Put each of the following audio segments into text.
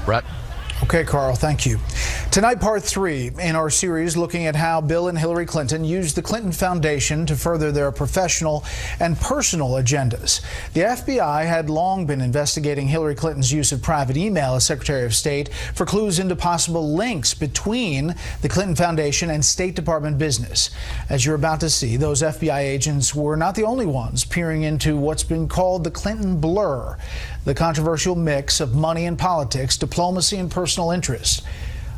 Brett? Okay, Carl, thank you. Tonight, part 3 in our series looking at how Bill and Hillary Clinton used the Clinton Foundation to further their professional and personal agendas. The FBI had long been investigating Hillary Clinton's use of private email as Secretary of State for clues into possible links between the Clinton Foundation and State Department business. As you're about to see, those FBI agents were not the only ones peering into what's been called the Clinton blur, the controversial mix of money and politics, diplomacy and personal interests,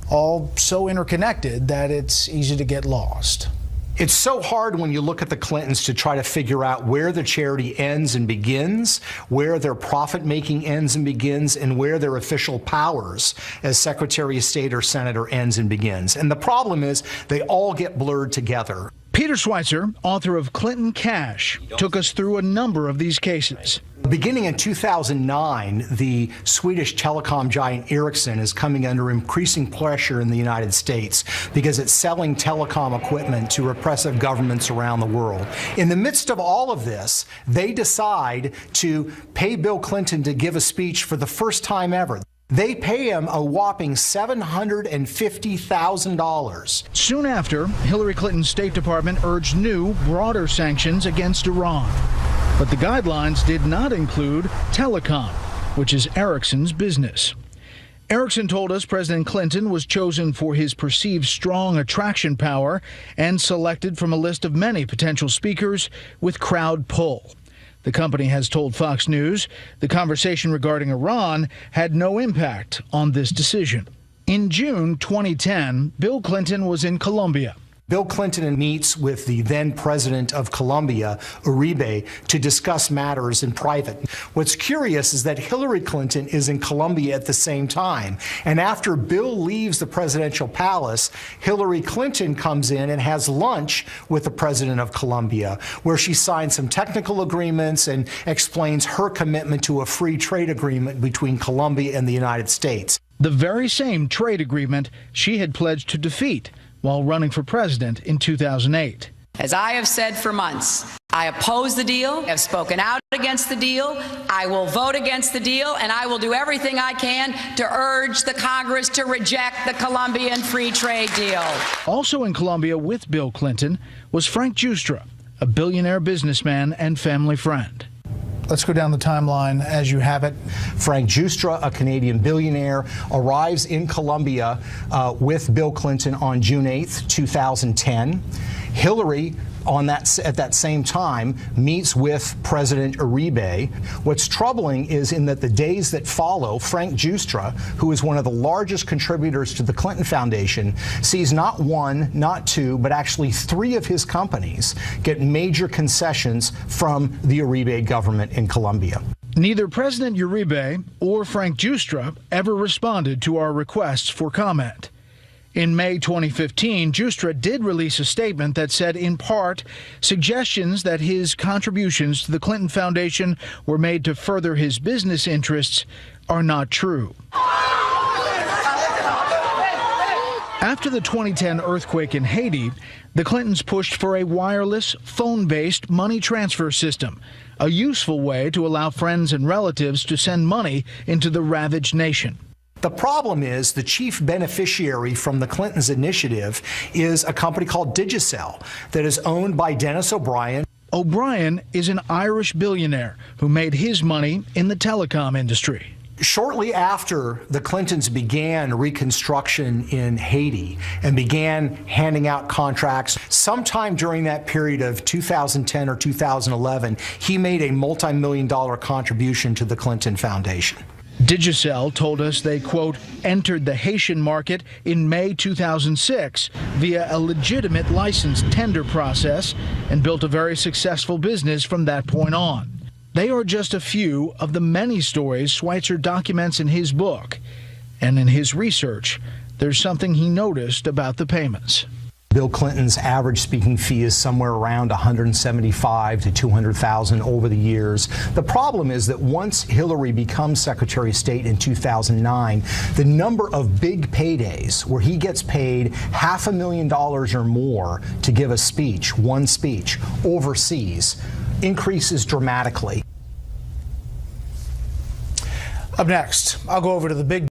all so interconnected that it's easy to get lost. It's so hard when you look at the Clintons to try to figure out where the charity ends and begins, where their profit-making ends and begins, and where their official powers as Secretary of State or Senator ends and begins. And the problem is they all get blurred together. Peter Schweizer, author of Clinton Cash, took us through a number of these cases. Beginning in 2009, the Swedish telecom giant Ericsson is coming under increasing pressure in the United States because it's selling telecom equipment to repressive governments around the world. In the midst of all of this, they decide to pay Bill Clinton to give a speech for the first time ever. They pay him a whopping $750,000. Soon after, Hillary Clinton's State Department urged new, broader sanctions against Iran. But the guidelines did not include telecom, which is Ericsson's business. Ericsson told us President Clinton was chosen for his perceived strong attraction power and selected from a list of many potential speakers with crowd pull. The company has told Fox News the conversation regarding Iran had no impact on this decision. In June 2010, Bill Clinton was in Colombia. Bill Clinton meets with the then president of Colombia, Uribe, to discuss matters in private. What's curious is that Hillary Clinton is in Colombia at the same time. And after Bill leaves the presidential palace, Hillary Clinton comes in and has lunch with the president of Colombia, where she signs some technical agreements and explains her commitment to a free trade agreement between Colombia and the United States. The very same trade agreement she had pledged to defeat while running for president in 2008. As I have said for months, I oppose the deal, I have spoken out against the deal, I will vote against the deal, and I will do everything I can to urge the Congress to reject the Colombian free trade deal. Also in Colombia with Bill Clinton was Frank Giustra, a billionaire businessman and family friend. Let's go down the timeline as you have it. Frank Giustra, a Canadian billionaire, arrives in Colombia with Bill Clinton on June 8th, 2010. Hillary, at that same time, meets with President Uribe. What's troubling is in that the days that follow, Frank Giustra, who is one of the largest contributors to the Clinton Foundation, sees not one, not two, but actually 3 of his companies get major concessions from the Uribe government in Colombia. Neither President Uribe or Frank Giustra ever responded to our requests for comment. In May 2015, Giustra did release a statement that said, in part, suggestions that his contributions to the Clinton Foundation were made to further his business interests are not true. After the 2010 earthquake in Haiti, the Clintons pushed for a wireless, phone-based money transfer system, a useful way to allow friends and relatives to send money into the ravaged nation. The problem is the chief beneficiary from the Clintons' initiative is a company called Digicel that is owned by Dennis O'Brien. O'Brien is an Irish billionaire who made his money in the telecom industry. Shortly after the Clintons began reconstruction in Haiti and began handing out contracts, sometime during that period of 2010 or 2011, he made a multi-million-dollar contribution to the Clinton Foundation. Digicel told us they, quote, entered the Haitian market in May 2006 via a legitimate license tender process and built a very successful business from that point on. They are just a few of the many stories Schweizer documents in his book. And in his research, there's something he noticed about the payments. Bill Clinton's average speaking fee is somewhere around $175,000 to $200,000 over the years. The problem is that once Hillary becomes Secretary of State in 2009, the number of big paydays where he gets paid $500,000 or more to give a speech, one speech, overseas, increases dramatically. Up next, I'll go over to the big